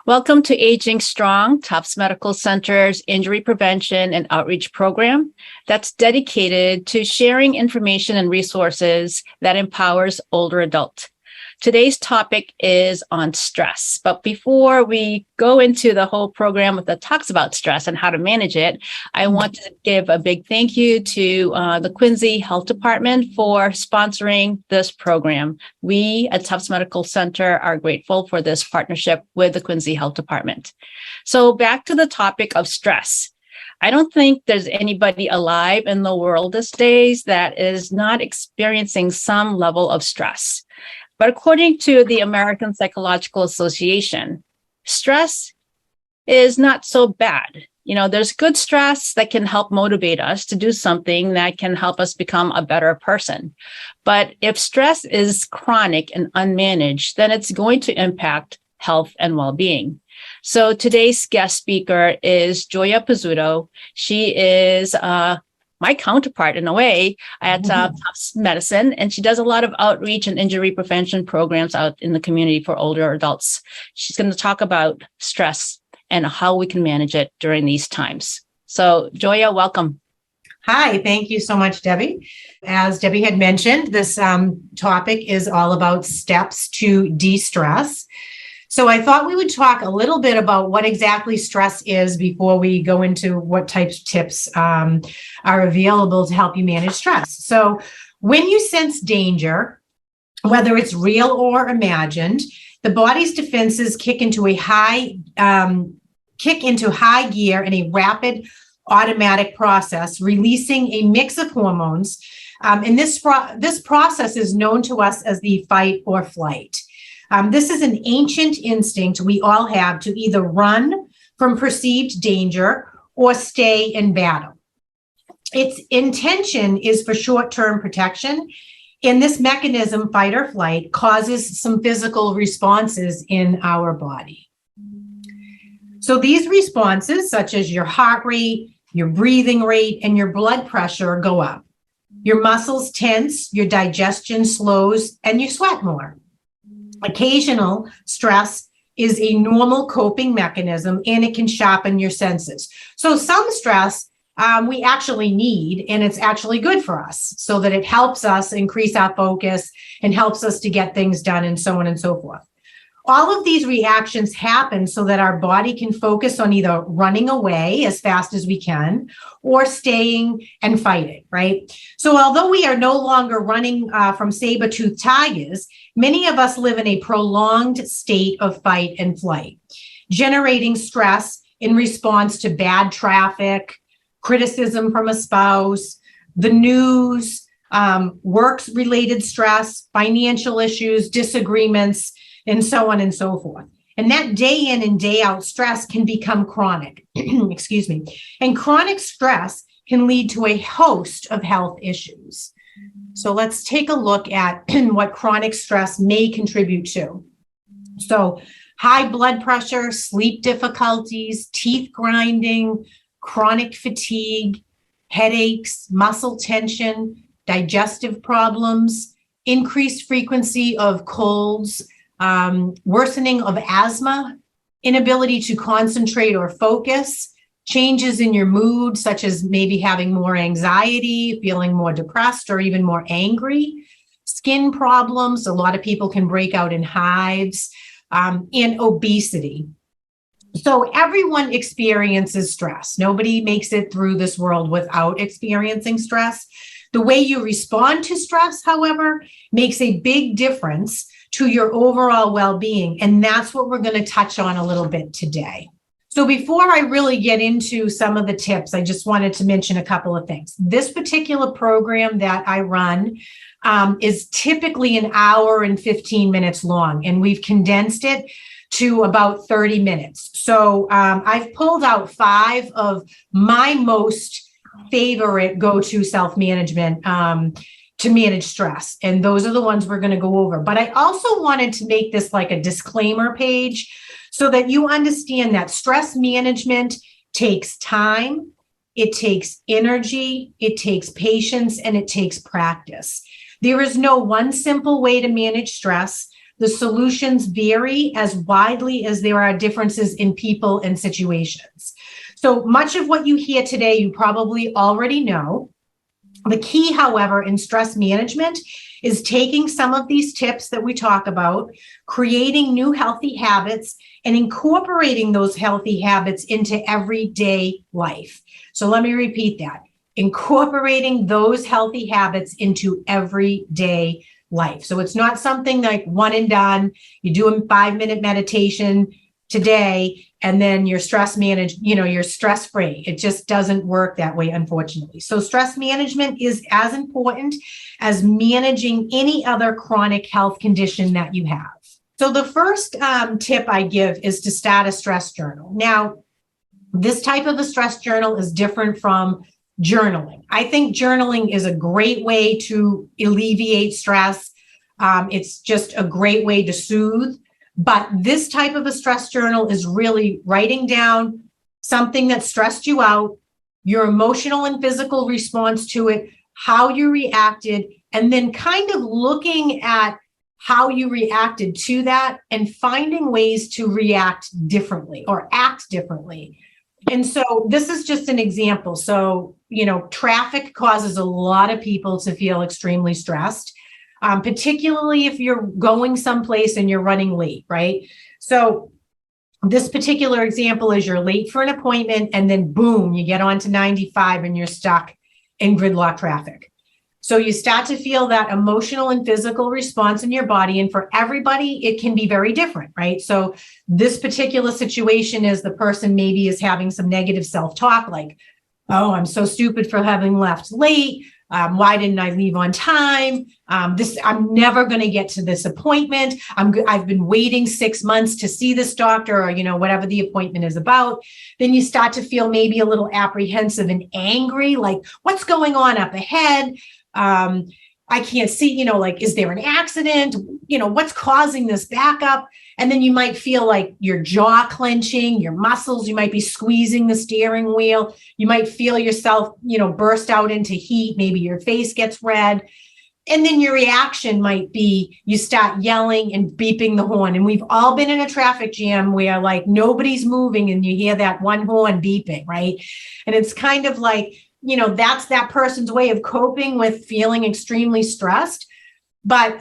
Welcome to Aging Strong, Tufts Medical Center's injury prevention and outreach program that's dedicated to sharing information and resources that empowers older adults. Today's topic is on stress. But before we go into the whole program that talks about stress and how to manage it, I want to give a big thank you to the Quincy Health Department for sponsoring this program. We at Tufts Medical Center are grateful for this partnership with the Quincy Health Department. So back to the topic of stress. I don't think there's anybody alive in the world these days that is not experiencing some level of stress. But according to the American Psychological Association, stress is not so bad. There's good stress that can help motivate us to do something that can help us become a better person. But if stress is chronic and unmanaged, then it's going to impact health and well-being. So today's guest speaker is Joya Pizzuto. She is my counterpart in a way at Tufts Medicine, and she does a lot of outreach and injury prevention programs out in the community for older adults. She's going to talk about stress and how we can manage it during these times. So Joya, welcome. Hi, thank you so much, Debbie. As Debbie had mentioned, this topic is all about steps to de-stress. So I thought we would talk a little bit about what exactly stress is before we go into what types of tips are available to help you manage stress. So when you sense danger, whether it's real or imagined, the body's defenses kick into high gear in a rapid automatic process, releasing a mix of hormones. And this process is known to us as the fight or flight. This is an ancient instinct we all have to either run from perceived danger or stay in battle. Its intention is for short-term protection, and this mechanism, fight or flight, causes some physical responses in our body. So these responses, such as your heart rate, your breathing rate, and your blood pressure, go up. Your muscles tense, your digestion slows, and you sweat more. Occasional stress is a normal coping mechanism, and it can sharpen your senses. So some stress we actually need, and it's actually good for us so that it helps us increase our focus and helps us to get things done and so on and so forth. All of these reactions happen so that our body can focus on either running away as fast as we can or staying and fighting, right? So although we are no longer running from saber-toothed tigers, many of us live in a prolonged state of fight and flight, generating stress in response to bad traffic, criticism from a spouse, the news, work-related stress, financial issues, disagreements, and so on and so forth. And that day in and day out stress can become chronic, excuse me. And chronic stress can lead to a host of health issues. So let's take a look at what chronic stress may contribute to. So high blood pressure, sleep difficulties, teeth grinding, chronic fatigue, headaches, muscle tension, digestive problems, increased frequency of colds, worsening of asthma, inability to concentrate or focus, changes in your mood, such as maybe having more anxiety, feeling more depressed, or even more angry, skin problems. A lot of people can break out in hives, and obesity. So everyone experiences stress. Nobody makes it through this world without experiencing stress. The way you respond to stress, however, makes a big difference to your overall well-being. And that's what we're going to touch on a little bit today. So before I really get into some of the tips, I just wanted to mention a couple of things. This particular program that I run is typically an hour and 15 minutes long, and we've condensed it to about 30 minutes. So I've pulled out 5 of my most favorite go-to self-management to manage stress. And those are the ones we're going to go over. But I also wanted to make this like a disclaimer page so that you understand that stress management takes time, it takes energy, it takes patience, and it takes practice. There is no one simple way to manage stress, the solutions vary as widely as there are differences in people and situations. So much of what you hear today, you probably already know. The key, however, in stress management is taking some of these tips that we talk about, creating new healthy habits, and incorporating those healthy habits into everyday life. So let me repeat that. Incorporating those healthy habits into everyday life. So it's not something like one and done. You do a 5-minute meditation today, and then you're stress managed, you're stress free. It just doesn't work that way, unfortunately. So stress management is as important as managing any other chronic health condition that you have. So the first tip I give is to start a stress journal. Now, this type of a stress journal is different from journaling. I think journaling is a great way to alleviate stress. It's just a great way to soothe. But this type of a stress journal is really writing down something that stressed you out, your emotional and physical response to it, how you reacted, and then kind of looking at how you reacted to that and finding ways to react differently or act differently. And so this is just an example. So, traffic causes a lot of people to feel extremely stressed. Particularly if you're going someplace and you're running late, right? So this particular example is you're late for an appointment and then boom, you get onto 95 and you're stuck in gridlock traffic. So you start to feel that emotional and physical response in your body. And for everybody, it can be very different, right? So this particular situation is the person maybe is having some negative self-talk like, oh, I'm so stupid for having left late. Why didn't I leave on time? I'm never going to get to this appointment. I've been waiting 6 months to see this doctor or, whatever the appointment is about. Then you start to feel maybe a little apprehensive and angry, like what's going on up ahead? I can't see, is there an accident? What's causing this backup? And then you might feel like your jaw clenching, your muscles, you might be squeezing the steering wheel. You might feel yourself, burst out into heat. Maybe your face gets red. And then your reaction might be you start yelling and beeping the horn. And we've all been in a traffic jam where like nobody's moving and you hear that one horn beeping, right? And it's kind of like, that's that person's way of coping with feeling extremely stressed. But,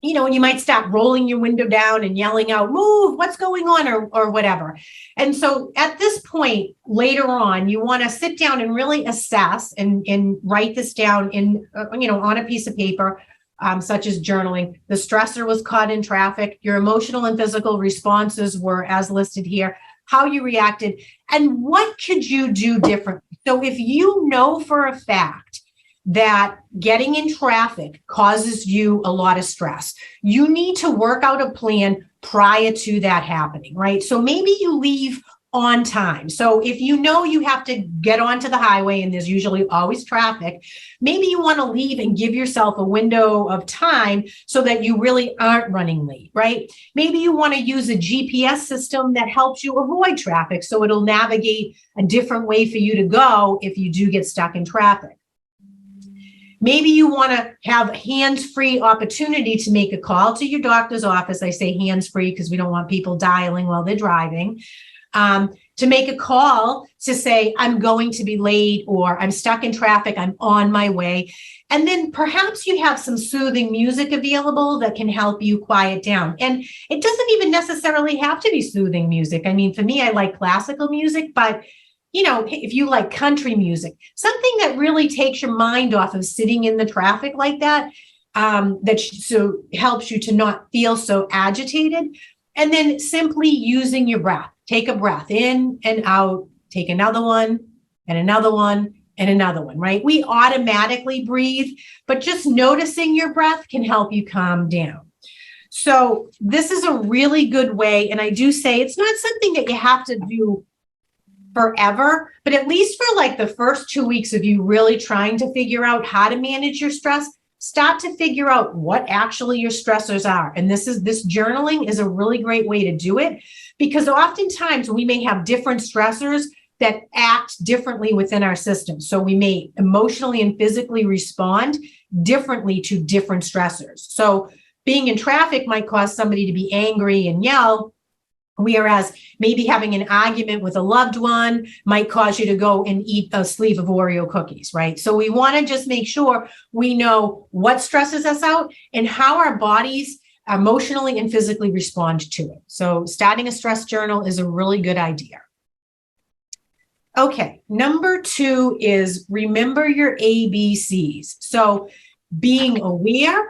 you might start rolling your window down and yelling out, move, what's going on, or whatever. And so at this point, later on, you want to sit down and really assess and write this down in, on a piece of paper, such as journaling. The stressor was caught in traffic. Your emotional and physical responses were as listed here, how you reacted, and what could you do differently? So if you know for a fact that getting in traffic causes you a lot of stress, you need to work out a plan prior to that happening, right? So maybe you leave on time. So if you know you have to get onto the highway and there's usually always traffic, maybe you want to leave and give yourself a window of time so that you really aren't running late, right? Maybe you want to use a GPS system that helps you avoid traffic so it'll navigate a different way for you to go if you do get stuck in traffic. Maybe you want to have hands-free opportunity to make a call to your doctor's office. I say hands-free because we don't want people dialing while they're driving. To make a call to say, I'm going to be late, or I'm stuck in traffic, I'm on my way. And then perhaps you have some soothing music available that can help you quiet down. And it doesn't even necessarily have to be soothing music. I mean, for me, I like classical music, but if you like country music, something that really takes your mind off of sitting in the traffic like that, so helps you to not feel so agitated. And then simply using your breath. Take a breath in and out, take another one and another one and another one, right? We automatically breathe, but just noticing your breath can help you calm down. So this is a really good way. And I do say it's not something that you have to do forever, but at least for like the first 2 weeks of you really trying to figure out how to manage your stress, start to figure out what actually your stressors are. And this journaling is a really great way to do it, because oftentimes we may have different stressors that act differently within our system. So we may emotionally and physically respond differently to different stressors. So being in traffic might cause somebody to be angry and yell, whereas maybe having an argument with a loved one might cause you to go and eat a sleeve of Oreo cookies, right? So we want to just make sure we know what stresses us out and how our bodies emotionally and physically respond to it. So starting a stress journal is a really good idea. Okay, number 2 is remember your ABCs. So being aware,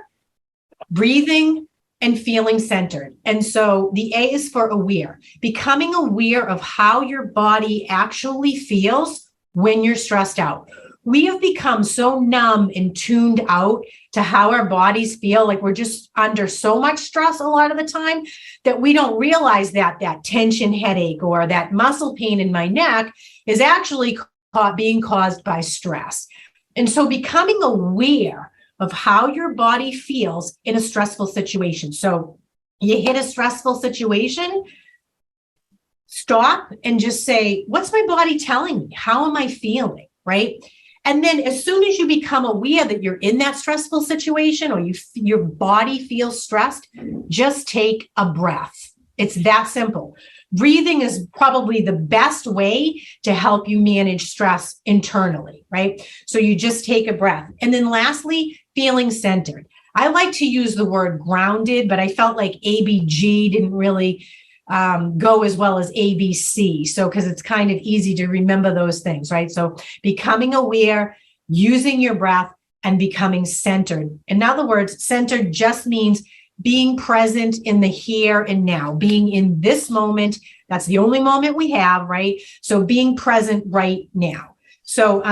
breathing, and feeling centered. And so the A is for aware, becoming aware of how your body actually feels when you're stressed out. We have become so numb and tuned out to how our bodies feel, like we're just under so much stress a lot of the time that we don't realize that that tension headache or that muscle pain in my neck is actually being caused by stress. And so becoming aware of how your body feels in a stressful situation. So you hit a stressful situation, stop and just say, what's my body telling me? How am I feeling, right? And then as soon as you become aware that you're in that stressful situation or your body feels stressed, just take a breath. It's that simple. Breathing is probably the best way to help you manage stress internally, right? So you just take a breath. And then lastly, feeling centered. I like to use the word grounded, but I felt like ABG didn't really go as well as ABC. So, because it's kind of easy to remember those things, right? So becoming aware, using your breath, and becoming centered. In other words, centered just means being present in the here and now, being in this moment. That's the only moment we have, right? So being present right now. So,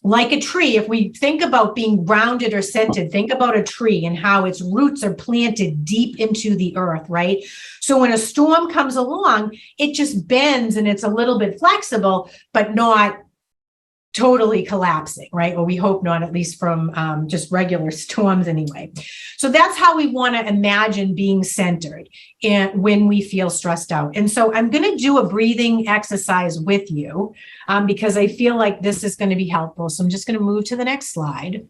like a tree, if we think about being grounded or centered, think about a tree and how its roots are planted deep into the earth, right? So when a storm comes along, it just bends and it's a little bit flexible, but not totally collapsing, right? Or we hope not, at least from just regular storms anyway. So that's how we want to imagine being centered when we feel stressed out. And so I'm going to do a breathing exercise with you because I feel like this is going to be helpful. So I'm just going to move to the next slide.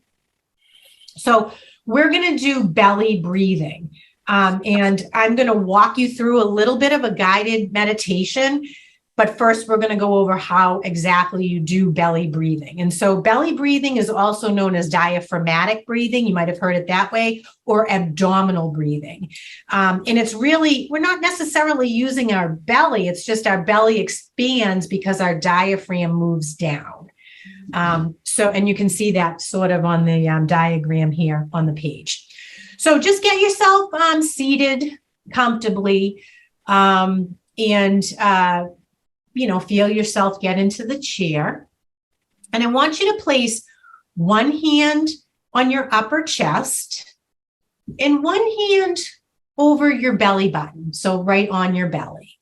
So we're going to do belly breathing. And I'm going to walk you through a little bit of a guided meditation. But first, we're going to go over how exactly you do belly breathing. And so belly breathing is also known as diaphragmatic breathing. You might have heard it that way, or abdominal breathing. And it's really, we're not necessarily using our belly. It's just our belly expands because our diaphragm moves down. And you can see that sort of on the diagram here on the page. So just get yourself seated comfortably feel yourself get into the chair. And I want you to place one hand on your upper chest and one hand over your belly button. So right on your belly.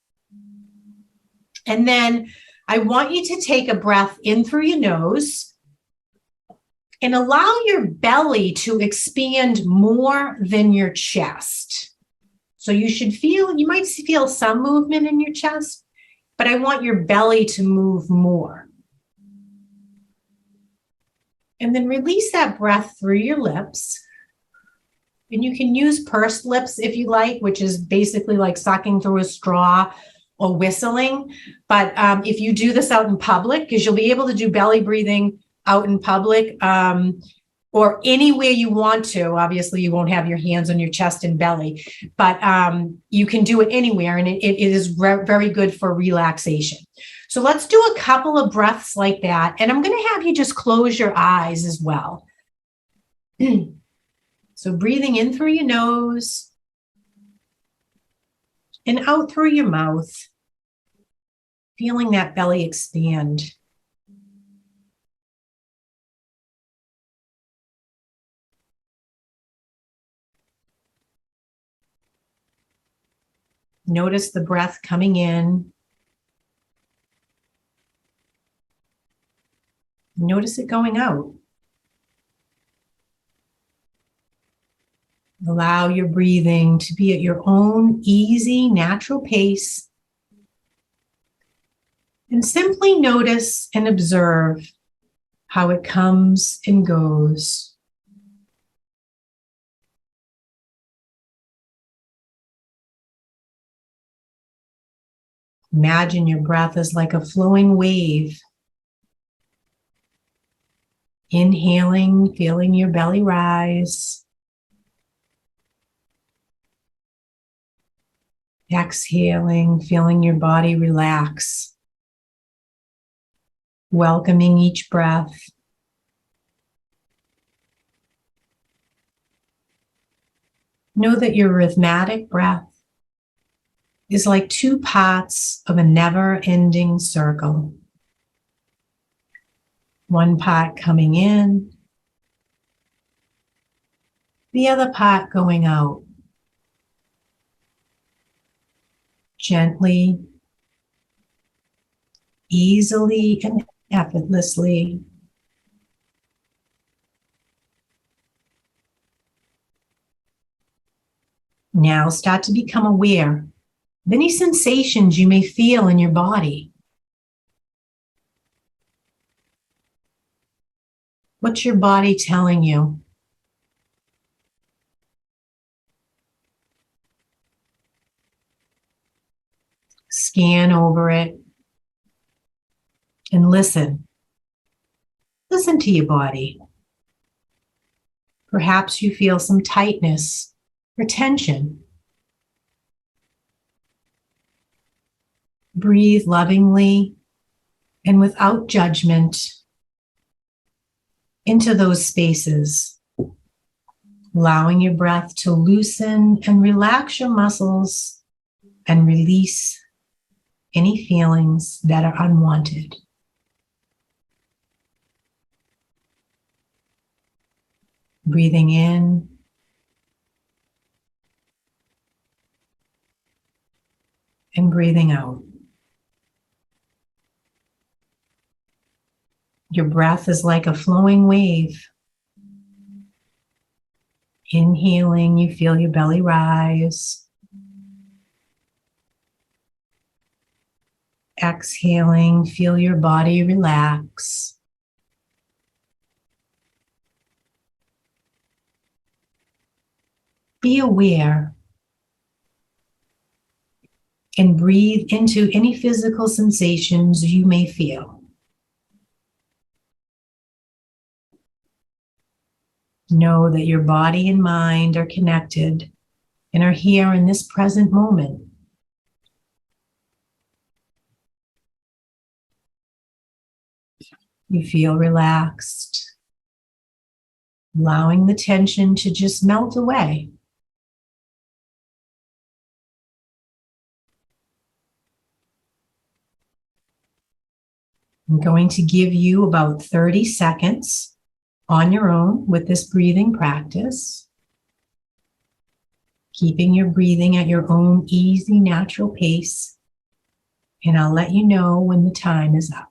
And then I want you to take a breath in through your nose and allow your belly to expand more than your chest. So you might feel some movement in your chest, but I want your belly to move more. And then release that breath through your lips. And you can use pursed lips if you like, which is basically like sucking through a straw or whistling. But if you do this out in public, because you'll be able to do belly breathing out in public, or anywhere you want to. Obviously, you won't have your hands on your chest and belly, but you can do it anywhere, and it is very good for relaxation. So let's do a couple of breaths like that, and I'm going to have you just close your eyes as well. So breathing in through your nose and out through your mouth, feeling that belly expand. Notice the breath coming in. Notice it going out. Allow your breathing to be at your own easy, natural pace. And simply notice and observe how it comes and goes. Imagine your breath is like a flowing wave. Inhaling, feeling your belly rise. Exhaling, feeling your body relax. Welcoming each breath. Know that your rhythmic breath is like two parts of a never-ending circle. One part coming in, the other part going out. Gently, easily, and effortlessly. Now start to become aware of any sensations you may feel in your body. What's your body telling you? Scan over it and listen. Listen to your body. Perhaps you feel some tightness or tension. Breathe lovingly and without judgment into those spaces, allowing your breath to loosen and relax your muscles and release any feelings that are unwanted. Breathing in and breathing out. Your breath is like a flowing wave. Inhaling, you feel your belly rise. Exhaling, feel your body relax. Be aware and breathe into any physical sensations you may feel. Know that your body and mind are connected and are here in this present moment. You feel relaxed, allowing the tension to just melt away. I'm going to give you about 30 seconds on your own with this breathing practice, keeping your breathing at your own easy, natural pace, and I'll let you know when the time is up.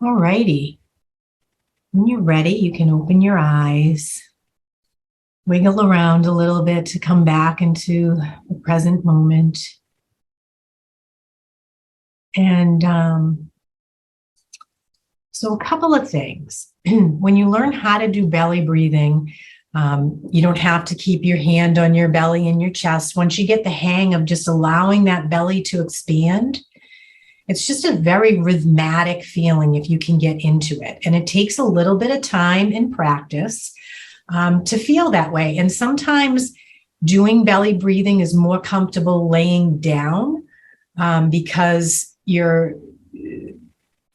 All righty. When you're ready, you can open your eyes, wiggle around a little bit to come back into the present moment. And so a couple of things. When you learn how to do belly breathing, you don't have to keep your hand on your belly and your chest. Once you get the hang of just allowing that belly to expand, it's just a very rhythmic feeling if you can get into it. And it takes a little bit of time and practice to feel that way. And sometimes doing belly breathing is more comfortable laying down because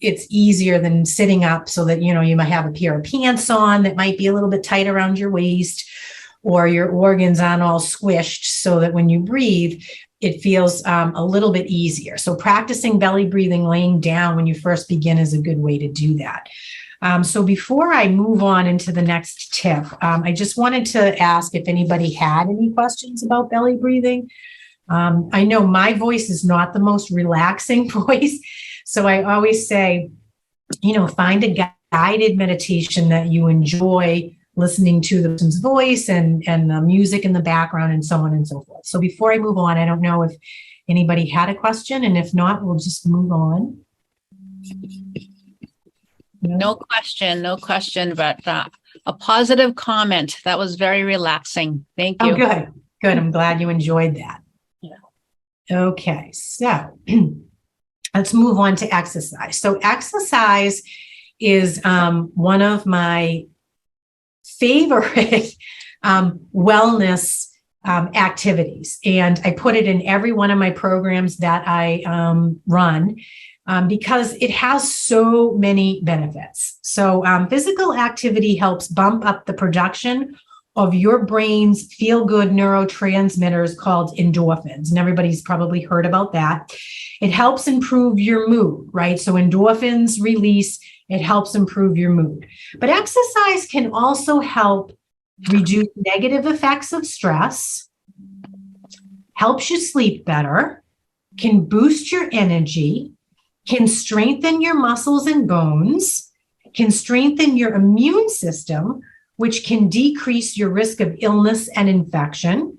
it's easier than sitting up, so that, you might have a pair of pants on that might be a little bit tight around your waist, or your organs aren't all squished so that when you breathe, it feels a little bit easier. So practicing belly breathing laying down when you first begin is a good way to do that. So before I move on into the next tip, I just wanted to ask if anybody had any questions about belly breathing. I know my voice is not the most relaxing voice, so I always say, find a guided meditation that you enjoy listening to the person's voice and the music in the background and so on and so forth. So before I move on, I don't know if anybody had a question, and if not, we'll just move on. No question, but a positive comment. That was very relaxing. Thank you. Oh, good. I'm glad you enjoyed that. Yeah. Okay, so let's move on to exercise. So exercise is one of my favorite wellness activities, and I put it in every one of my programs that I run. Because it has so many benefits. So physical activity helps bump up the production of your brain's feel-good neurotransmitters called endorphins. And everybody's probably heard about that. It helps improve your mood, right? So endorphins release, it helps improve your mood. But exercise can also help reduce negative effects of stress, helps you sleep better, can boost your energy, can strengthen your muscles and bones, can strengthen your immune system, which can decrease your risk of illness and infection,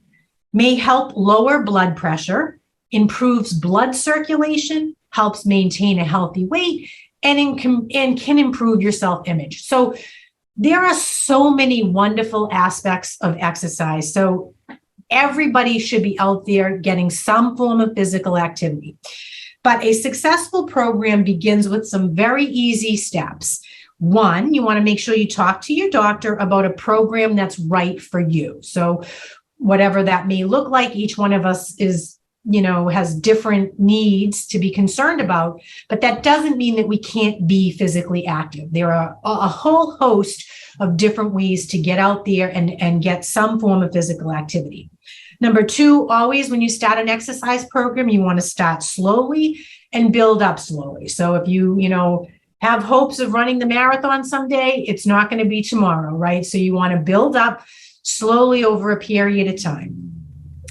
may help lower blood pressure, improves blood circulation, helps maintain a healthy weight, and can improve your self-image. So there are so many wonderful aspects of exercise. So everybody should be out there getting some form of physical activity. But a successful program begins with some very easy steps. One, you want to make sure you talk to your doctor about a program that's right for you. So whatever that may look like, each one of us is, has different needs to be concerned about, but that doesn't mean that we can't be physically active. There are a whole host of different ways to get out there and get some form of physical activity. Number two, always when you start an exercise program, you want to start slowly and build up slowly. So if you, have hopes of running the marathon someday, it's not going to be tomorrow, right? So you want to build up slowly over a period of time.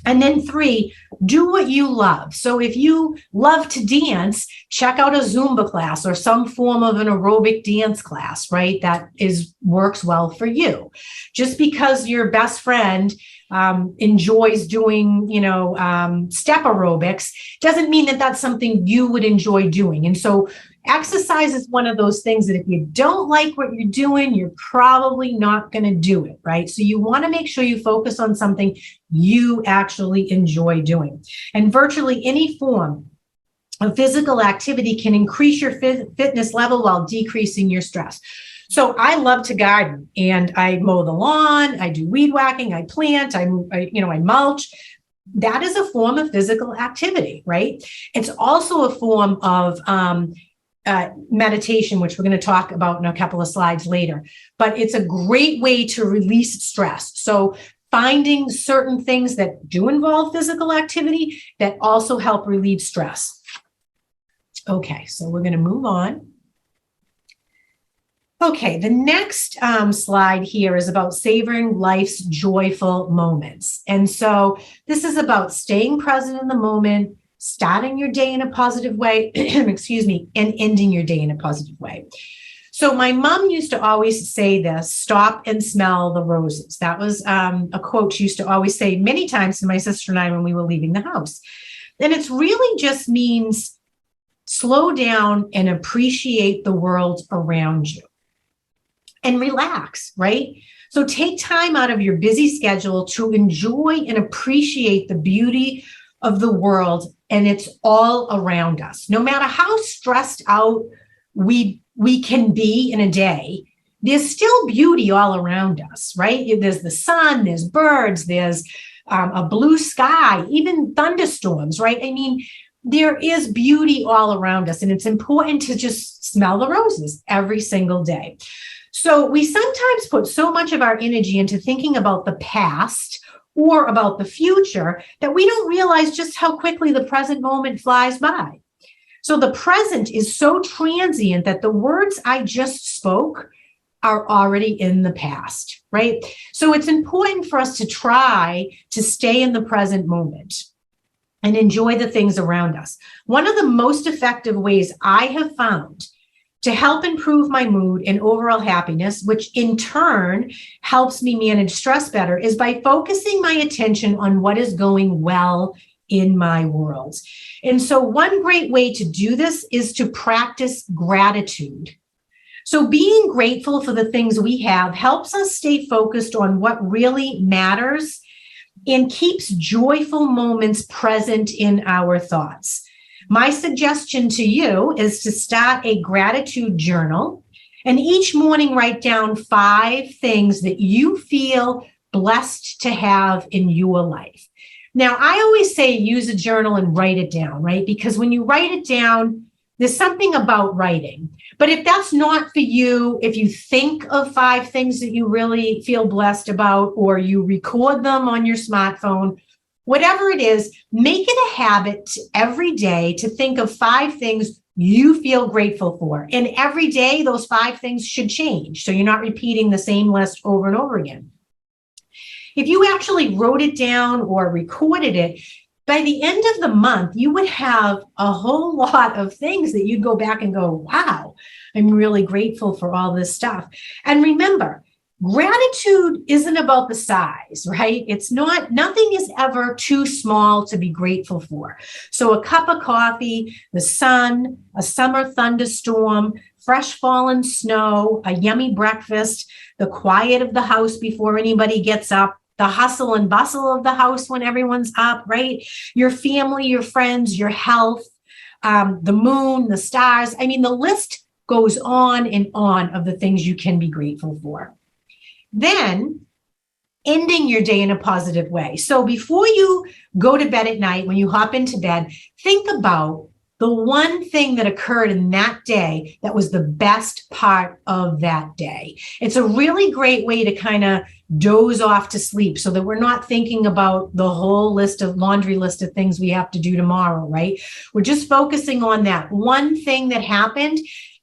And then three, do what you love. So if you love to dance, check out a Zumba class or some form of an aerobic dance class, right? That works well for you. Just because your best friend enjoys doing, step aerobics doesn't mean that that's something you would enjoy doing. And so exercise is one of those things that if you don't like what you're doing, you're probably not going to do it, right? So you want to make sure you focus on something you actually enjoy doing. And virtually any form of physical activity can increase your fitness level while decreasing your stress. So I love to garden, and I mow the lawn, I do weed whacking, I plant, I mulch. That is a form of physical activity, right? It's also a form of meditation, which we're going to talk about in a couple of slides later. But it's a great way to release stress. So finding certain things that do involve physical activity that also help relieve stress. Okay, so we're going to move on. Okay, the next slide here is about savoring life's joyful moments. And so this is about staying present in the moment, starting your day in a positive way, and ending your day in a positive way. So my mom used to always say this, stop and smell the roses. That was a quote she used to always say many times to my sister and I when we were leaving the house. And it's really just means slow down and appreciate the world around you. And relax, right? So take time out of your busy schedule to enjoy and appreciate the beauty of the world, and it's all around us. No matter how stressed out we can be in a day, there's still beauty all around us, right? There's the sun, there's birds, there's a blue sky, even thunderstorms, right? I mean, there is beauty all around us, and it's important to just smell the roses every single day. So we sometimes put so much of our energy into thinking about the past or about the future that we don't realize just how quickly the present moment flies by. So the present is so transient that the words I just spoke are already in the past, right? So it's important for us to try to stay in the present moment and enjoy the things around us. One of the most effective ways I have found to help improve my mood and overall happiness, which in turn helps me manage stress better, is by focusing my attention on what is going well in my world. And so one great way to do this is to practice gratitude. So being grateful for the things we have helps us stay focused on what really matters and keeps joyful moments present in our thoughts. My suggestion to you is to start a gratitude journal and each morning write down 5 things that you feel blessed to have in your life. Now, I always say use a journal and write it down, right? Because when you write it down, there's something about writing. But if that's not for you, if you think of 5 things that you really feel blessed about, or you record them on your smartphone, whatever it is, make it a habit every day to think of 5 things you feel grateful for. And every day, those 5 things should change. So you're not repeating the same list over and over again. If you actually wrote it down or recorded it, by the end of the month, you would have a whole lot of things that you'd go back and go, wow, I'm really grateful for all this stuff. And remember, gratitude isn't about the size, right? It's not, nothing is ever too small to be grateful for. So a cup of coffee, the sun, a summer thunderstorm, fresh fallen snow, a yummy breakfast, the quiet of the house before anybody gets up, the hustle and bustle of the house when everyone's up, right? Your family, your friends, your health, the moon, the stars. I mean, the list goes on and on of the things you can be grateful for. Then ending your day in a positive way. So before you go to bed at night, when you hop into bed, think about the one thing that occurred in that day that was the best part of that day. It's a really great way to kind of doze off to sleep so that we're not thinking about the whole laundry list of things we have to do tomorrow, right? We're just focusing on that one thing that happened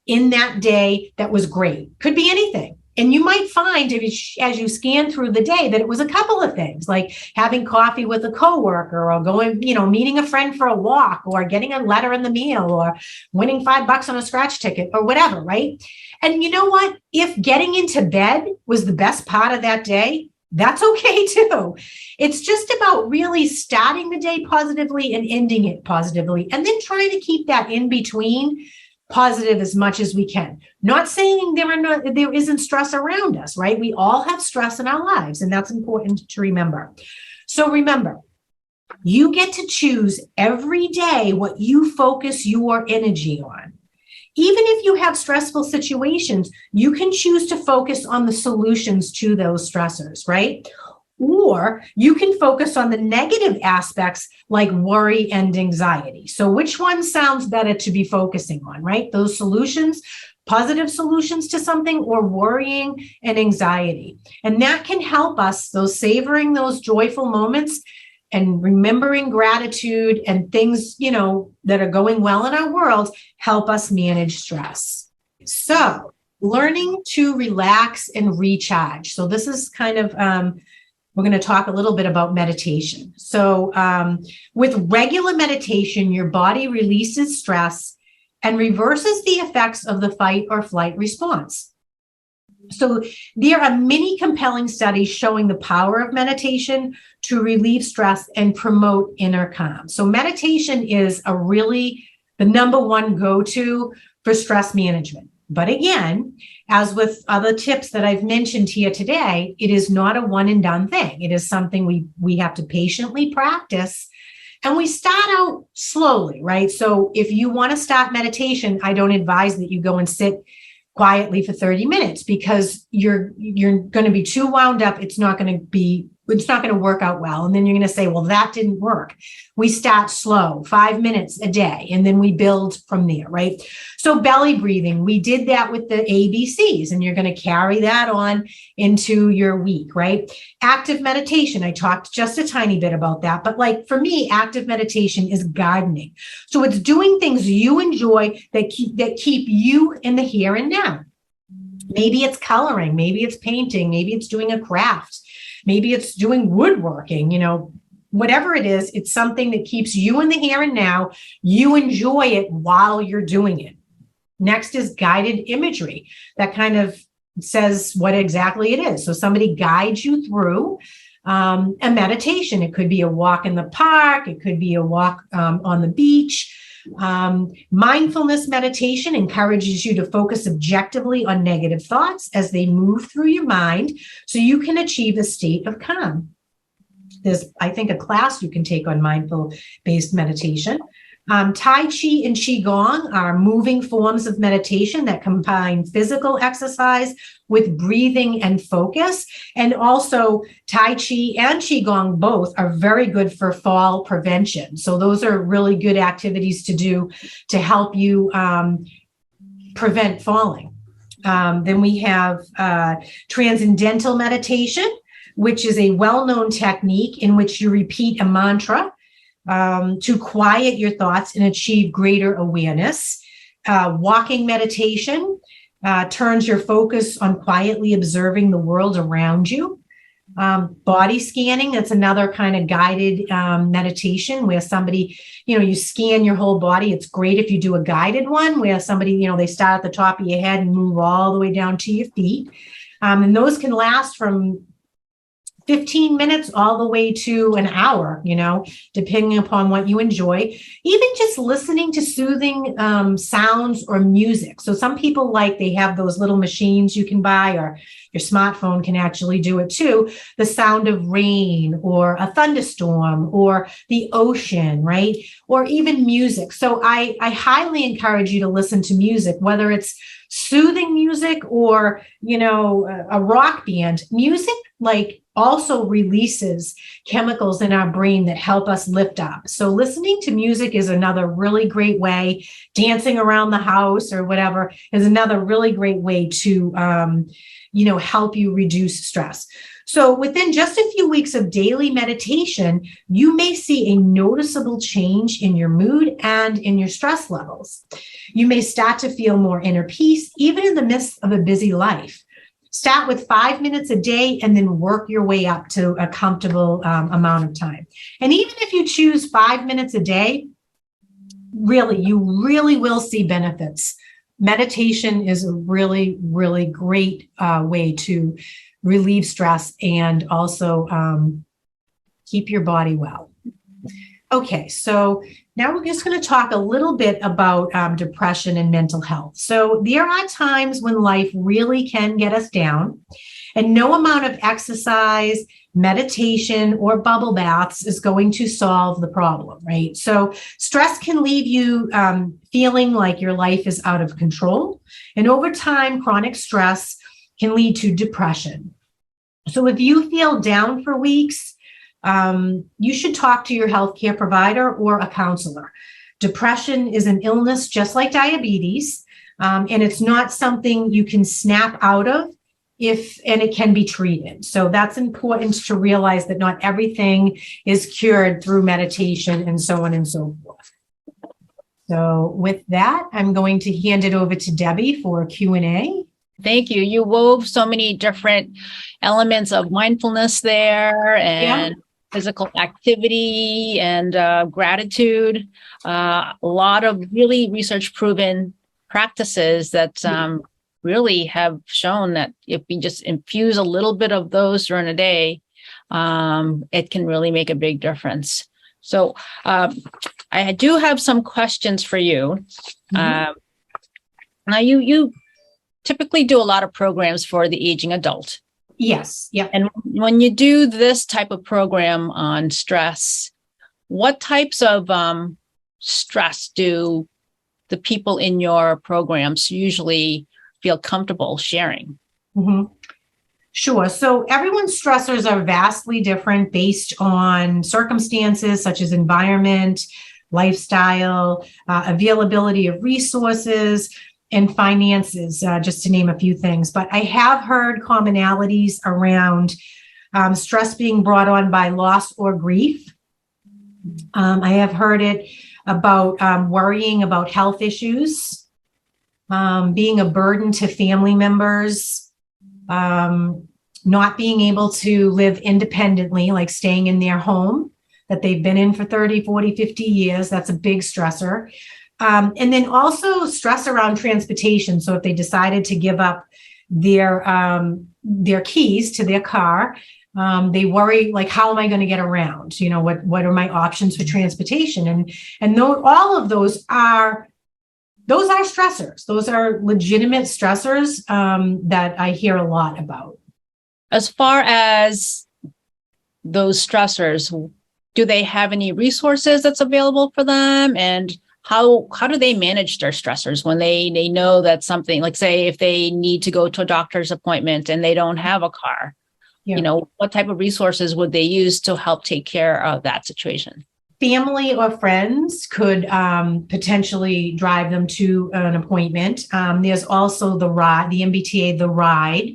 in that day that was great. Could be anything. And you might find as you scan through the day that it was a couple of things, like having coffee with a coworker, or going, meeting a friend for a walk, or getting a letter in the mail, or winning $5 on a scratch ticket, or whatever, right? And you know what? If getting into bed was the best part of that day, that's okay too. It's just about really starting the day positively and ending it positively, and then trying to keep that in between positive as much as we can. Not saying there isn't stress around us, right? We all have stress in our lives, and that's important to remember. So remember, you get to choose every day what you focus your energy on. Even if you have stressful situations, you can choose to focus on the solutions to those stressors, right? Or you can focus on the negative aspects like worry and anxiety. So which one sounds better to be focusing on, right? Those solutions, positive solutions to something, or worrying and anxiety. And that can help us, savoring those joyful moments and remembering gratitude and things, that are going well in our world, help us manage stress. So learning to relax and recharge. So this is kind of, we're going to talk a little bit about meditation. So with regular meditation, your body releases stress and reverses the effects of the fight or flight response. So there are many compelling studies showing the power of meditation to relieve stress and promote inner calm. So meditation is the number one go-to for stress management. But again, as with other tips that I've mentioned here today, it is not a one and done thing. It is something we have to patiently practice, and we start out slowly, right? So if you want to start meditation, I don't advise that you go and sit quietly for 30 minutes because you're going to be too wound up. It's not going to be it's not going to work out well. And then you're going to say, well, that didn't work. We start slow, 5 minutes a day, and then we build from there, right? So belly breathing, we did that with the ABCs, and you're going to carry that on into your week, right? Active meditation, I talked just a tiny bit about that, but like for me, active meditation is gardening. So it's doing things you enjoy that keep you in the here and now. Maybe it's coloring, maybe it's painting, maybe it's doing a craft. Maybe it's doing woodworking, whatever it is, it's something that keeps you in the here and now. You enjoy it while you're doing it. Next is guided imagery. That kind of says what exactly it is. So somebody guides you through a meditation. It could be a walk in the park. It could be a walk on the beach. Mindfulness meditation encourages you to focus objectively on negative thoughts as they move through your mind so you can achieve a state of calm. There's, I think, a class you can take on mindful-based meditation. Tai Chi and Qigong are moving forms of meditation that combine physical exercise with breathing and focus. And also Tai Chi and Qigong both are very good for fall prevention. So those are really good activities to do to help you prevent falling. Then we have transcendental meditation, which is a well-known technique in which you repeat a mantra to quiet your thoughts and achieve greater awareness. Walking meditation turns your focus on quietly observing the world around you. Body scanning, that's another kind of guided meditation where somebody, you scan your whole body. It's great if you do a guided one where somebody, they start at the top of your head and move all the way down to your feet. And those can last from 15 minutes all the way to an hour, depending upon what you enjoy. Even just listening to soothing sounds or music. So some people they have those little machines you can buy, or your smartphone can actually do it too. The sound of rain or a thunderstorm or the ocean, right? Or even music. So I highly encourage you to listen to music, whether it's soothing music or, a rock band. Music also releases chemicals in our brain that help us lift up. So listening to music is another really great way. Dancing around the house or whatever is another really great way to, help you reduce stress. So within just a few weeks of daily meditation, you may see a noticeable change in your mood and in your stress levels. You may start to feel more inner peace, even in the midst of a busy life. Start with 5 minutes a day and then work your way up to a comfortable amount of time. And even if you choose 5 minutes a day, you really will see benefits. Meditation is a really, really great way to relieve stress and also keep your body well. Okay, so now we're just going to talk a little bit about depression and mental health. So there are times when life really can get us down, and no amount of exercise, meditation, or bubble baths is going to solve the problem, right? So stress can leave you feeling like your life is out of control. And over time, chronic stress can lead to depression. So if you feel down for weeks, you should talk to your healthcare provider or a counselor. Depression is an illness just like diabetes, and it's not something you can snap out of and it can be treated. So that's important to realize that not everything is cured through meditation and so on and so forth. So with that, I'm going to hand it over to Debbie for a Q&A. Thank you. You wove so many different elements of mindfulness there and physical activity and gratitude. A lot of really research proven practices that really have shown that if we just infuse a little bit of those during a day, it can really make a big difference. So I do have some questions for you. Now you typically do a lot of programs for the aging adult. Yes. Yeah. And when you do this type of program on stress, what types of stress do the people in your programs usually feel comfortable sharing? Sure. So everyone's stressors are vastly different based on circumstances such as environment, lifestyle, availability of resources, and finances, just to name a few things. But I have heard commonalities around stress being brought on by loss or grief. I have heard it about worrying about health issues, being a burden to family members, not being able to live independently, like staying in their home that they've been in for 30, 40, 50 years. That's a big stressor. And then also stress around transportation. So if they decided to give up their keys to their car, they worry, like, how am I going to get around? You know, what are my options for transportation? And all of those are stressors. Those are legitimate stressors that I hear a lot about. As far as those stressors, do they have any resources that's available for them? And how do they manage their stressors when they know that something, like, say, if they need to go to a doctor's appointment and they don't have a car, Yeah. you know, what type of resources would they use to help take care of that situation? Family or friends could potentially drive them to an appointment. There's also the MBTA, the Ride,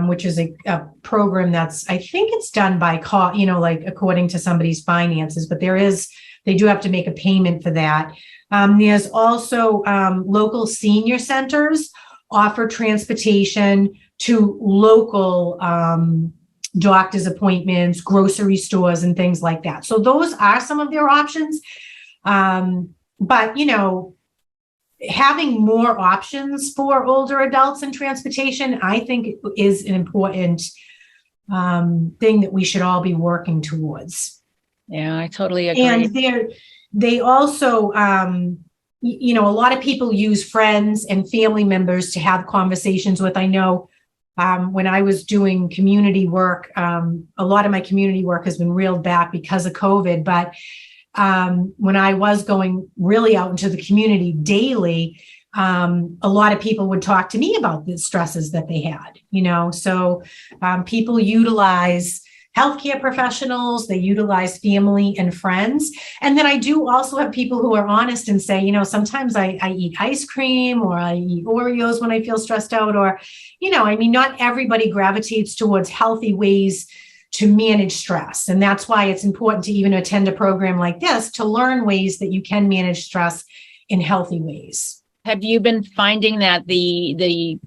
which is a program that's, I think it's done by like according to somebody's finances, but they do have to make a payment for that. There's also local senior centers offer transportation to local doctor's appointments, grocery stores, and things like that. So those are some of their options. But, you know, having more options for older adults in transportation, I think, is an important thing that we should all be working towards. Yeah, I totally agree. And they also, you know, a lot of people use friends and family members to have conversations with. I know when I was doing community work, a lot of my community work has been reeled back because of COVID. But when I was going really out into the community daily, a lot of people would talk to me about the stresses that they had, you know. So people utilize healthcare professionals, they utilize family and friends. And then I do also have people who are honest and say, you know, sometimes I eat ice cream or I eat Oreos when I feel stressed out, or, you know, I mean, not everybody gravitates towards healthy ways to manage stress. And that's why it's important to even attend a program like this to learn ways that you can manage stress in healthy ways. Have you been finding that the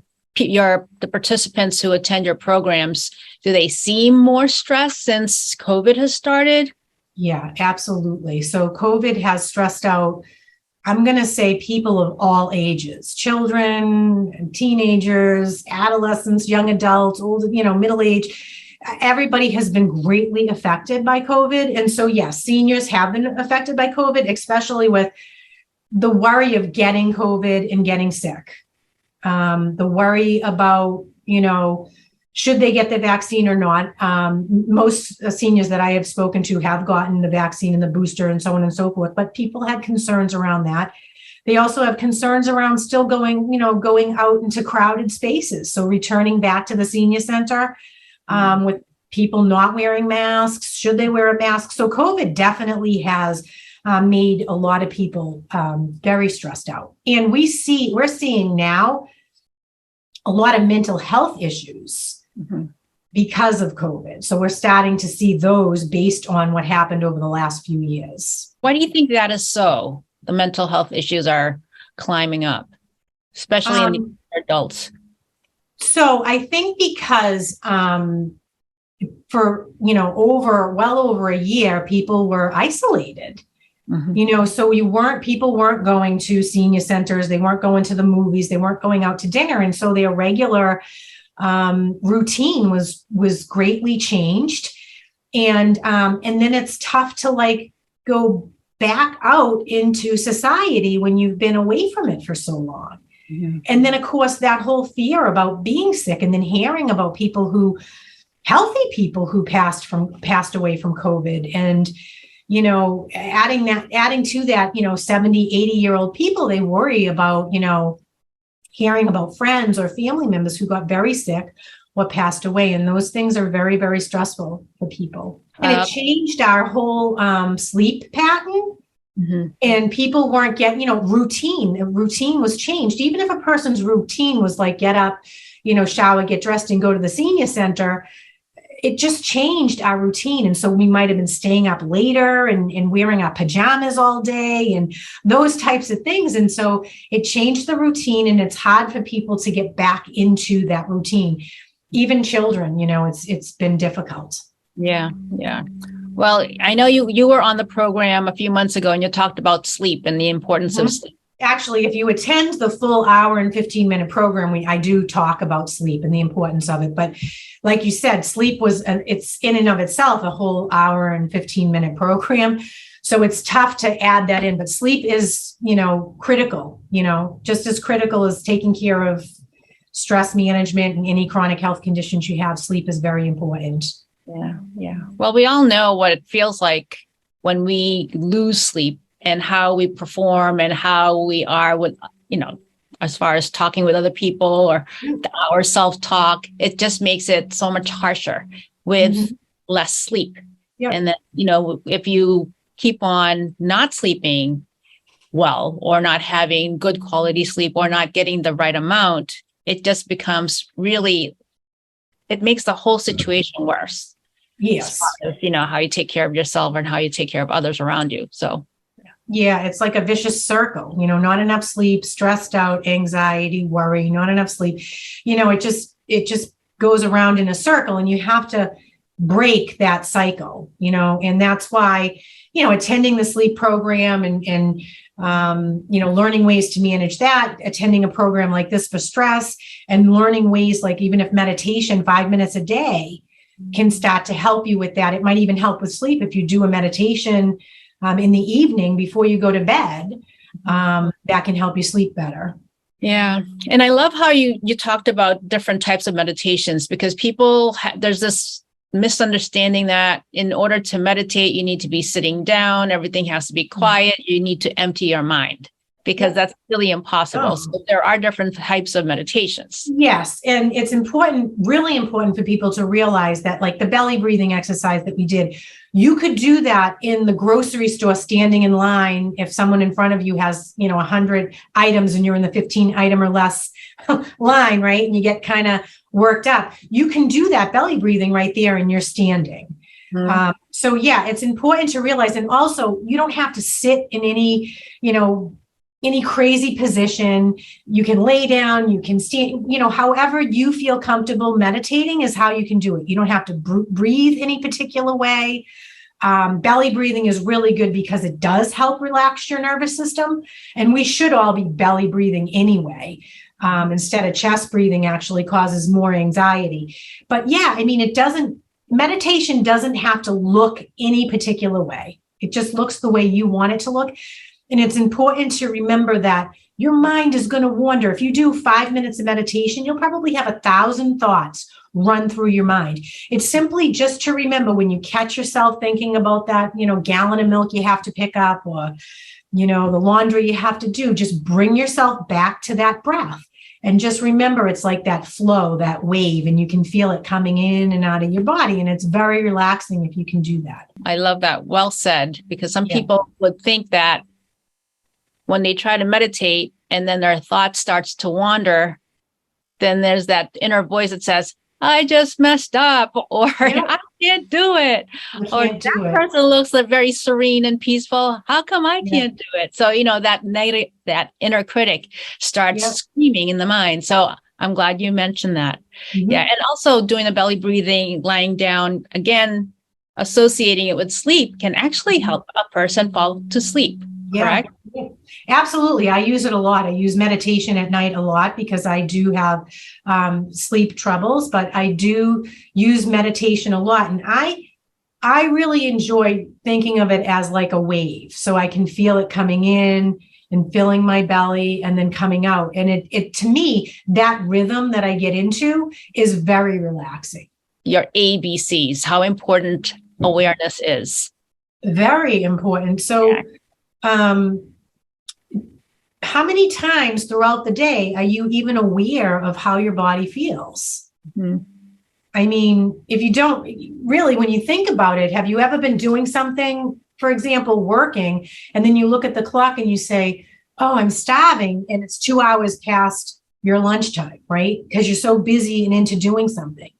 participants who attend your programs, do they seem more stressed since COVID has started? Yeah, absolutely. So COVID has stressed out, I'm going to say, people of all ages, children, teenagers, adolescents, young adults, old, you know, middle age. Everybody has been greatly affected by COVID. And so, yes, seniors have been affected by COVID, especially with the worry of getting COVID and getting sick. The worry about, you know, should they get the vaccine or not? Most seniors that I have spoken to have gotten the vaccine and the booster and so on and so forth, but people had concerns around that. They also have concerns around still going out into crowded spaces. So returning back to the senior center with people not wearing masks, should they wear a mask? So COVID definitely has made a lot of people very stressed out. And we're seeing now a lot of mental health issues because of COVID. So we're starting to see those based on what happened over the last few years. Why do you think that is so? The mental health issues are climbing up, especially in the adults. So I think because for, you know, well over a year, people were isolated. You know, so people weren't going to senior centers, they weren't going to the movies, they weren't going out to dinner. And so their regular routine was greatly changed. And then it's tough to like go back out into society when you've been away from it for so long. And then, of course, that whole fear about being sick, and then hearing about healthy people who passed away from COVID. And you know, adding to that, you know, 70, 80-year-old people, they worry about, you know, hearing about friends or family members who got very sick or passed away. And those things are very, very stressful for people. And it changed our whole sleep pattern. Mm-hmm. And people weren't getting, routine. Routine was changed. Even if a person's routine was like get up, shower, get dressed, and go to the senior center, it just changed our routine. And so we might have been staying up later and wearing our pajamas all day and those types of things. And so it changed the routine, and it's hard for people to get back into that routine. Even children, it's been difficult. Yeah. Yeah. Well, I know you were on the program a few months ago and you talked about sleep and the importance of sleep. Actually, if you attend the full hour and 15-minute program, I do talk about sleep and the importance of it. But like you said, sleep it's in and of itself a whole hour and 15-minute program. So it's tough to add that in. But sleep is, critical, just as critical as taking care of stress management and any chronic health conditions you have. Sleep is very important. Yeah. Yeah. Well, we all know what it feels like when we lose sleep and how we perform and how we are with, as far as talking with other people or our self-talk. It just makes it so much harsher with less sleep. Yep. And then, if you keep on not sleeping well or not having good quality sleep or not getting the right amount, it just becomes it makes the whole situation worse. Yes. As far as, how you take care of yourself and how you take care of others around you. So, yeah, it's like a vicious circle, not enough sleep, stressed out, anxiety, worry, not enough sleep. It just goes around in a circle, and you have to break that cycle, and that's why, attending the sleep program and learning ways to manage that, attending a program like this for stress, and learning ways like even if meditation 5 minutes a day can start to help you with that. It might even help with sleep if you do a meditation in the evening before you go to bed. That can help you sleep better. Yeah. And I love how you talked about different types of meditations, because people, there's this misunderstanding that in order to meditate, you need to be sitting down, everything has to be quiet, you need to empty your mind, because that's really impossible. Oh. So there are different types of meditations. Yes. And it's important, really important for people to realize that, like the belly breathing exercise that we did, you could do that in the grocery store, standing in line. If someone in front of you has, 100 items and you're in the 15 item or less line, right? And you get kind of worked up, you can do that belly breathing right there and you're standing. So yeah, it's important to realize. And also, you don't have to sit in any crazy position. You can lay down, you can stand, however you feel comfortable. Meditating is how you can do it. You don't have to breathe any particular way. Belly breathing is really good because it does help relax your nervous system. And we should all be belly breathing anyway. Instead of chest breathing actually causes more anxiety. But yeah, meditation doesn't have to look any particular way. It just looks the way you want it to look. And it's important to remember that your mind is going to wander. If you do 5 minutes of meditation, you'll probably have 1,000 thoughts run through your mind. It's simply just to remember when you catch yourself thinking about that, gallon of milk you have to pick up, or, the laundry you have to do, just bring yourself back to that breath. And just remember, it's like that flow, that wave, and you can feel it coming in and out of your body. And it's very relaxing if you can do that. I love that. Well said, because some people would think that when they try to meditate and then their thought starts to wander, then there's that inner voice that says, I just messed up, or I can't do it. Or that person looks like very serene and peaceful. How come I can't do it? So, that inner critic starts screaming in the mind. So I'm glad you mentioned that. Yeah. And also doing the belly breathing, lying down, again, associating it with sleep can actually help a person fall to sleep. Correct? Yeah, absolutely. I use it a lot. I use meditation at night a lot because I do have sleep troubles, but I do use meditation a lot. And I really enjoy thinking of it as like a wave. So I can feel it coming in and filling my belly and then coming out. And it to me, that rhythm that I get into is very relaxing. Your ABCs, how important awareness is. Very important. So how many times throughout the day are you even aware of how your body feels? I mean, if you don't really, when you think about it, have you ever been doing something, for example, working, and then you look at the clock and you say, oh, I'm starving, and it's 2 hours past your lunchtime, right? Because you're so busy and into doing something.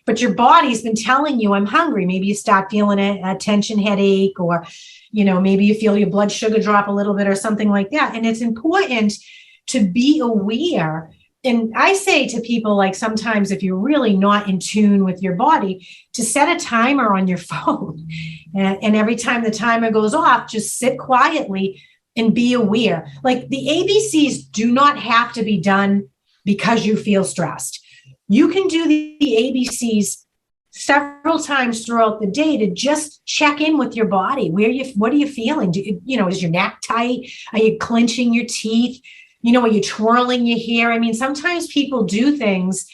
But your body's been telling you, I'm hungry. Maybe you start feeling a tension headache, or, maybe you feel your blood sugar drop a little bit or something like that. And it's important to be aware. And I say to people, like, sometimes if you're really not in tune with your body, to set a timer on your phone. And every time the timer goes off, just sit quietly and be aware. Like, the ABCs do not have to be done because you feel stressed. You can do the ABCs several times throughout the day to just check in with your body. What are you feeling? Is your neck tight? Are you clenching your teeth? Are you twirling your hair? I mean, sometimes people do things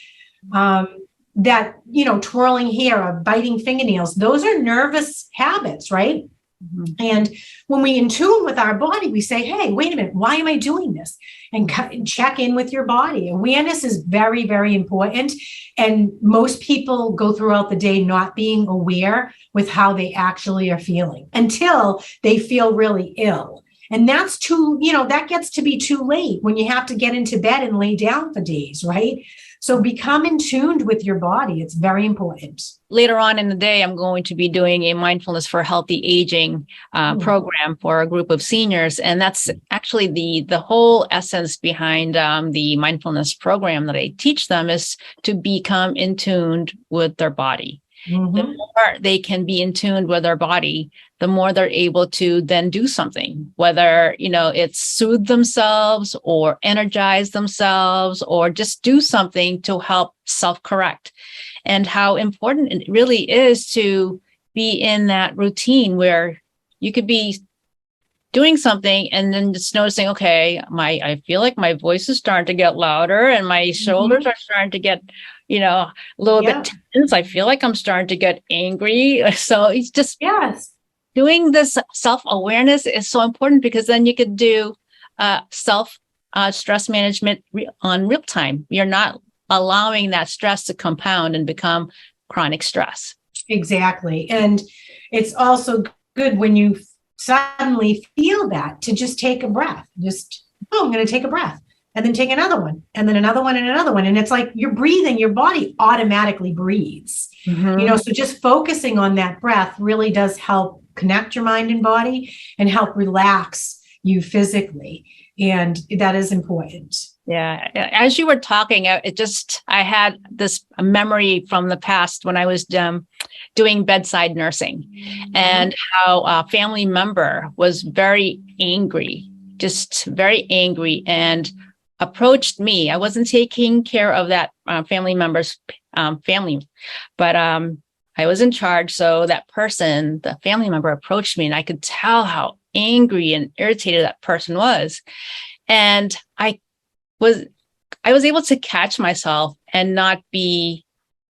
that, twirling hair or biting fingernails, those are nervous habits, right? Mm-hmm. And when we in tune with our body, we say, hey, wait a minute, why am I doing this? And check in with your body. Awareness is very, very important. And most people go throughout the day not being aware with how they actually are feeling until they feel really ill. And that's that gets to be too late when you have to get into bed and lay down for days, right? So become in tuned with your body. It's very important. Later on in the day, I'm going to be doing a mindfulness for healthy aging program for a group of seniors. And that's actually the whole essence behind the mindfulness program that I teach them, is to become in tuned with their body. Mm-hmm. The more they can be in tune with their body, the more they're able to then do something, whether, it's soothe themselves or energize themselves or just do something to help self-correct. And how important it really is to be in that routine where you could be doing something and then just noticing, okay, I feel like my voice is starting to get louder and my shoulders are starting to get, a little bit tense. I feel like I'm starting to get angry. So it's just, doing this self-awareness is so important, because then you could do stress management on real time. You're not allowing that stress to compound and become chronic stress. Exactly. And it's also good when you suddenly feel that, to just take a breath. I'm going to take a breath, and then take another one, and then another one, and another one. And it's like you're breathing, your body automatically breathes. Mm-hmm. So just focusing on that breath really does help connect your mind and body and help relax you physically. And that is important. Yeah. As you were talking, I had this memory from the past when I was doing bedside nursing, and how a family member was very angry, and approached me. I wasn't taking care of that family member's family, but I was in charge. So that person, the family member, approached me, and I could tell how angry and irritated that person was. And I was able to catch myself and not be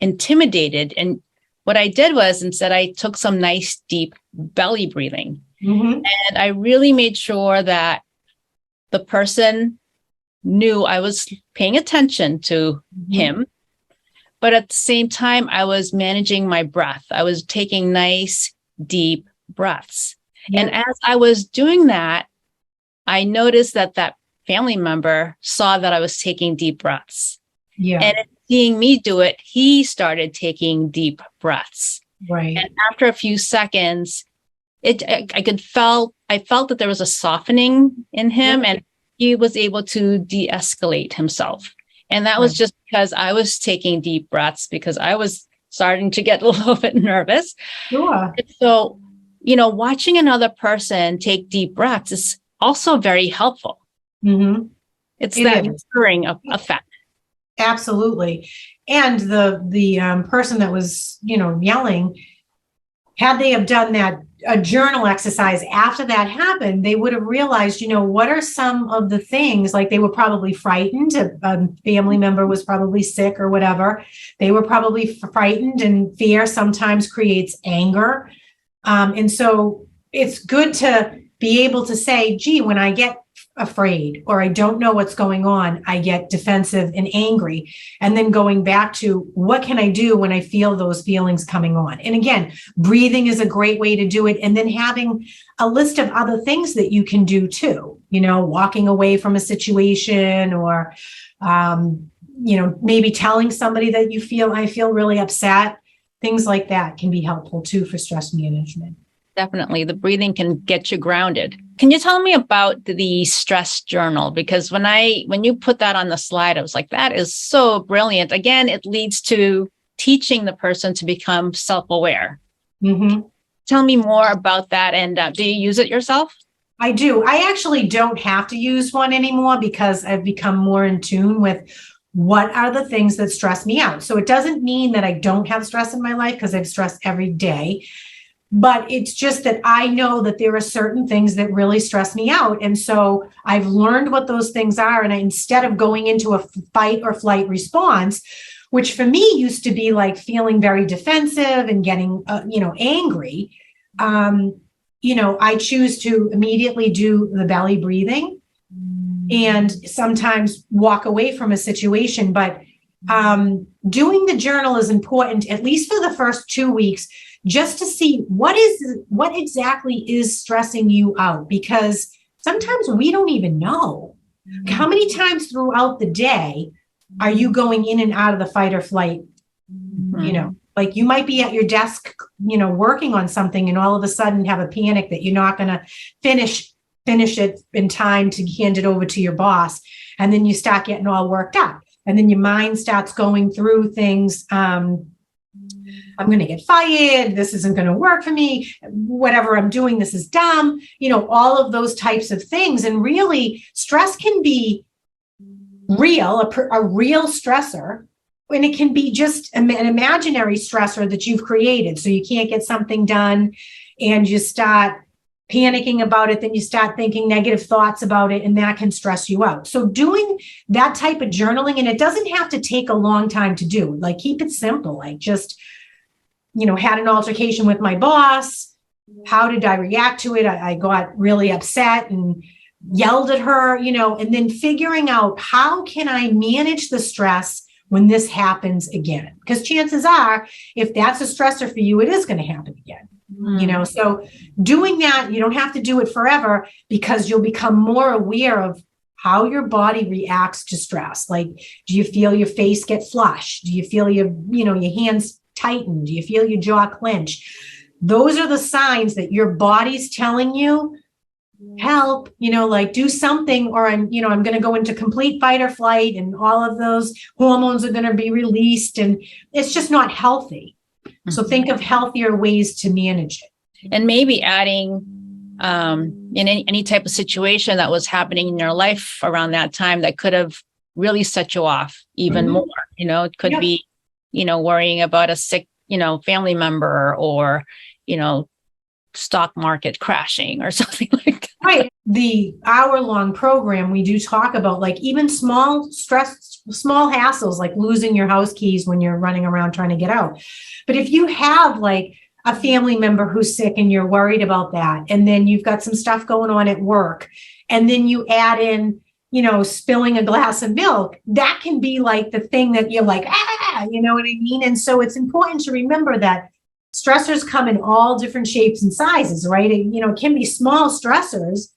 intimidated. And what I did was, instead, I took some nice deep belly breathing. Mm-hmm. And I really made sure that the person knew I was paying attention to him. But at the same time, I was managing my breath. I was taking nice, deep breaths. Yeah. And as I was doing that, I noticed that family member saw that I was taking deep breaths. Yeah. And seeing me do it, he started taking deep breaths. Right. And after a few seconds, I felt that there was a softening in him, and he was able to de-escalate himself. And that was just because I was taking deep breaths, because I was starting to get a little bit nervous. Sure. And so, watching another person take deep breaths is also very helpful. Mm-hmm. It's that enduring effect. Absolutely. And the person that was, yelling, had they have done a journal exercise after that happened, they would have realized, what are some of the things, like they were probably frightened. A family member was probably sick or whatever. They were probably frightened, and fear sometimes creates anger. And so it's good to be able to say, gee, when I get afraid or I don't know what's going on, I get defensive and angry. And then going back to what can I do when I feel those feelings coming on? And again, breathing is a great way to do it. And then having a list of other things that you can do too, walking away from a situation or, maybe telling somebody that I feel really upset. Things like that can be helpful too for stress management. Definitely. The breathing can get you grounded. Can you tell me about the stress journal? Because when you put that on the slide, I was like, that is so brilliant. Again, it leads to teaching the person to become self-aware. Mm-hmm. Tell me more about that. And do you use it yourself? I do. I actually don't have to use one anymore because I've become more in tune with what are the things that stress me out. So it doesn't mean that I don't have stress in my life because I have stress every day. But it's just that I know that there are certain things that really stress me out. And so I've learned what those things are. And instead of going into a fight or flight response, which for me used to be like feeling very defensive and getting, angry, I choose to immediately do the belly breathing and sometimes walk away from a situation. But doing the journal is important, at least for the first 2 weeks, just to see what exactly is stressing you out, because sometimes we don't even know. How many times throughout the day are you going in and out of the fight or flight? Like you might be at your desk, working on something and all of a sudden have a panic that you're not going to finish it in time to hand it over to your boss. And then you start getting all worked up and then your mind starts going through things. I'm going to get fired. This isn't going to work for me. Whatever I'm doing, this is dumb. All of those types of things. And really, stress can be real, a real stressor, and it can be just an imaginary stressor that you've created. So you can't get something done and you start panicking about it. Then you start thinking negative thoughts about it, and that can stress you out. So doing that type of journaling, and it doesn't have to take a long time to do. Like keep it simple. Like just had an altercation with my boss. How did I react to it? I got really upset and yelled at her, and then figuring out how can I manage the stress when this happens again? Because chances are, if that's a stressor for you, it is going to happen again. So doing that, you don't have to do it forever because you'll become more aware of how your body reacts to stress. Like, do you feel your face get flushed? Do you feel your hands tighten? Do you feel your jaw clench? Those are the signs that your body's telling you, help, like do something, or I'm going to go into complete fight or flight and all of those hormones are going to be released and it's just not healthy. Mm-hmm. So think of healthier ways to manage it. And maybe adding in any type of situation that was happening in your life around that time that could have really set you off even more. It could be, worrying about a sick, family member or, stock market crashing or something like that. Right. The hour-long program, we do talk about like even small hassles, like losing your house keys when you're running around trying to get out. But if you have like a family member who's sick and you're worried about that, and then you've got some stuff going on at work, and then you add in, spilling a glass of milk, that can be like the thing that you're like, you know what I mean? And so it's important to remember that stressors come in all different shapes and sizes, right? It can be small stressors,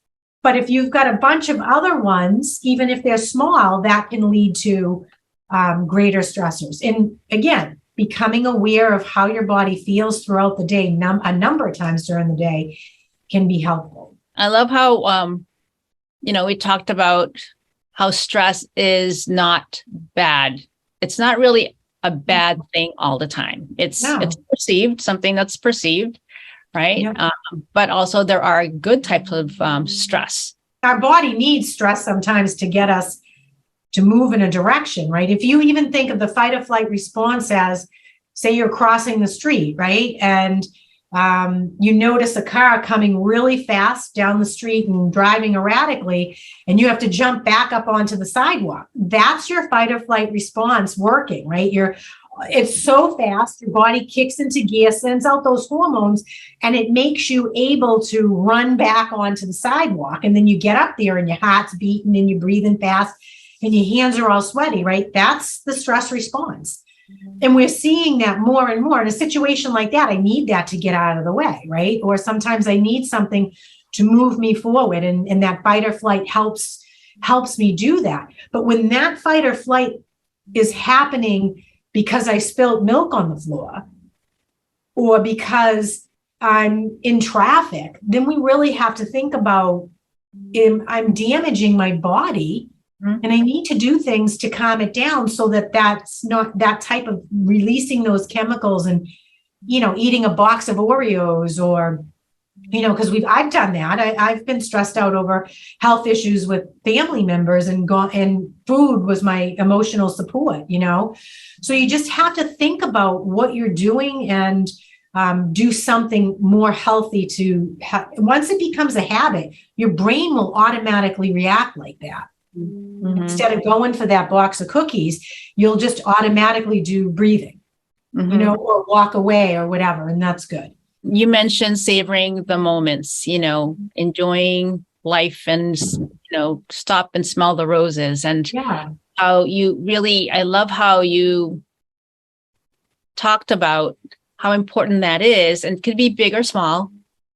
but if you've got a bunch of other ones, even if they're small, that can lead to greater stressors. And again, becoming aware of how your body feels throughout the day, a number of times during the day, can be helpful. I love how, we talked about how stress is not bad. It's not really a bad thing all the time. It's perceived, something that's perceived, right? Yeah. But also there are good types of stress. Our body needs stress sometimes to get us to move in a direction, right? If you even think of the fight or flight response as, say you're crossing the street, right? And you notice a car coming really fast down the street and driving erratically, and you have to jump back up onto the sidewalk. That's your fight or flight response working, right? it's so fast. Your body kicks into gear, sends out those hormones, and it makes you able to run back onto the sidewalk. And then you get up there and your heart's beating and you're breathing fast and your hands are all sweaty, right? That's the stress response. And we're seeing that more and more. In a situation like that, I need that to get out of the way, right? Or sometimes I need something to move me forward, and that fight or flight helps me do that. But when that fight or flight is happening because I spilled milk on the floor or because I'm in traffic, then we really have to think about, I'm damaging my body. And I need to do things to calm it down so that that's not that type of releasing those chemicals and, eating a box of Oreos or, because I've done that. I've been stressed out over health issues with family members and food was my emotional support, So you just have to think about what you're doing and do something more healthy once it becomes a habit, your brain will automatically react like that. Mm-hmm. Instead of going for that box of cookies, you'll just automatically do breathing, or walk away or whatever. And that's good. You mentioned savoring the moments, enjoying life and, stop and smell the roses. And how I love how you talked about how important that is and could be big or small,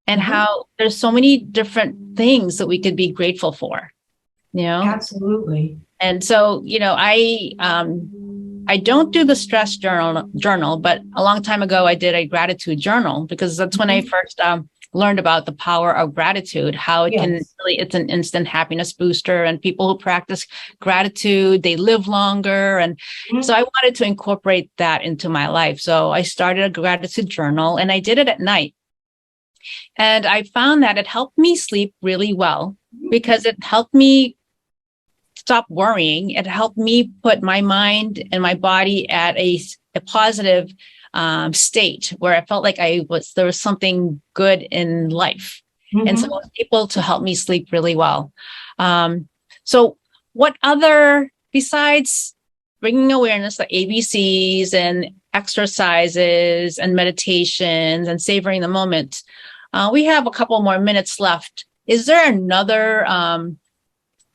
and how there's so many different things that we could be grateful for. Absolutely. And so, I don't do the stress journal, but a long time ago, I did a gratitude journal because that's when I first learned about the power of gratitude, how it can really, it's an instant happiness booster, and people who practice gratitude, they live longer. And so I wanted to incorporate that into my life. So I started a gratitude journal and I did it at night. And I found that it helped me sleep really well because it helped me stop worrying. It helped me put my mind and my body at a positive state where I felt like there was something good in life. And so I was able to help me sleep really well. So what other, besides bringing awareness, the ABCs and exercises and meditations and savoring the moment, we have a couple more minutes left. Is there another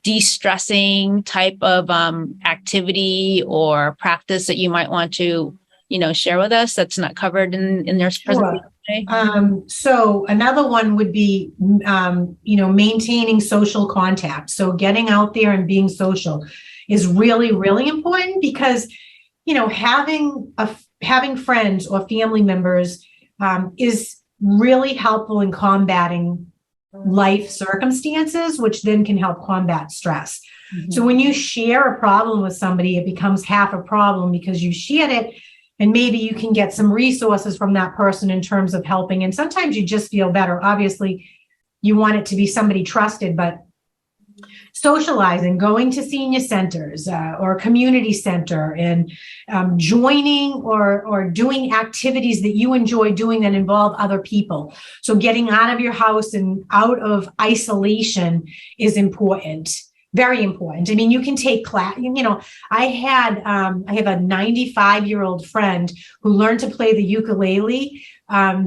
de-stressing type of activity or practice that you might want to, share with us that's not covered in your presentation today? So another one would be, maintaining social contact. So getting out there and being social is really, really important because, having friends or family members is really helpful in combating life circumstances, which then can help combat stress. So when you share a problem with somebody, it becomes half a problem because you shared it, and maybe you can get some resources from that person in terms of helping. And sometimes you just feel better. Obviously, you want it to be somebody trusted, but socializing, going to senior centers or a community center and joining or doing activities that you enjoy doing that involve other people. So getting out of your house and out of isolation is important. Very important. I mean, you can take class, I have a 95-year-old friend who learned to play the ukulele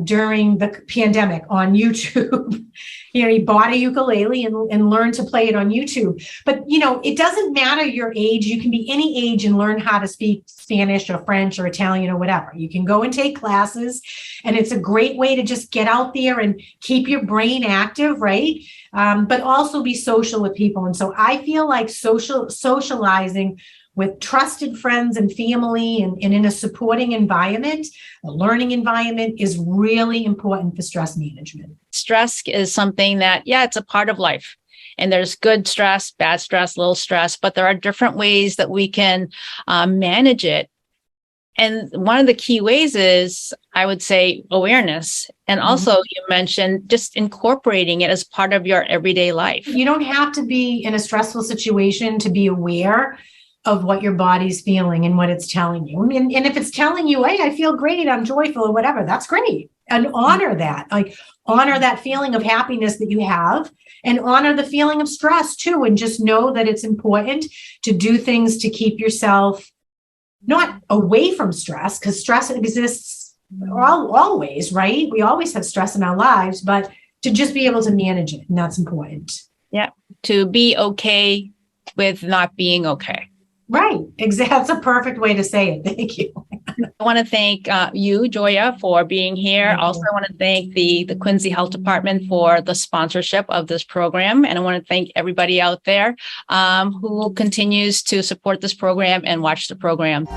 during the pandemic on YouTube. He bought a ukulele and learned to play it on YouTube. But, it doesn't matter your age. You can be any age and learn how to speak Spanish or French or Italian or whatever. You can go and take classes, and it's a great way to just get out there and keep your brain active, right? But also be social with people. And so I feel like socializing with trusted friends and family and in a supporting environment, a learning environment, is really important for stress management. Stress is something that, it's a part of life. And there's good stress, bad stress, little stress, but there are different ways that we can manage it. And one of the key ways is, I would say, awareness. And also you mentioned just incorporating it as part of your everyday life. You don't have to be in a stressful situation to be aware of what your body's feeling and what it's telling you. And if it's telling you, hey, I feel great, I'm joyful or whatever, that's great. And honor that, honor that feeling of happiness that you have, and honor the feeling of stress too. And just know that it's important to do things to keep yourself not away from stress, because stress exists always, right? We always have stress in our lives, but to just be able to manage it. And that's important. Yeah. To be okay with not being okay. Right. Exactly. That's a perfect way to say it. Thank you. I want to thank you, Joya, for being here. Thank you. Also, I want to thank the Quincy Health Department for the sponsorship of this program. And I want to thank everybody out there who continues to support this program and watch the program.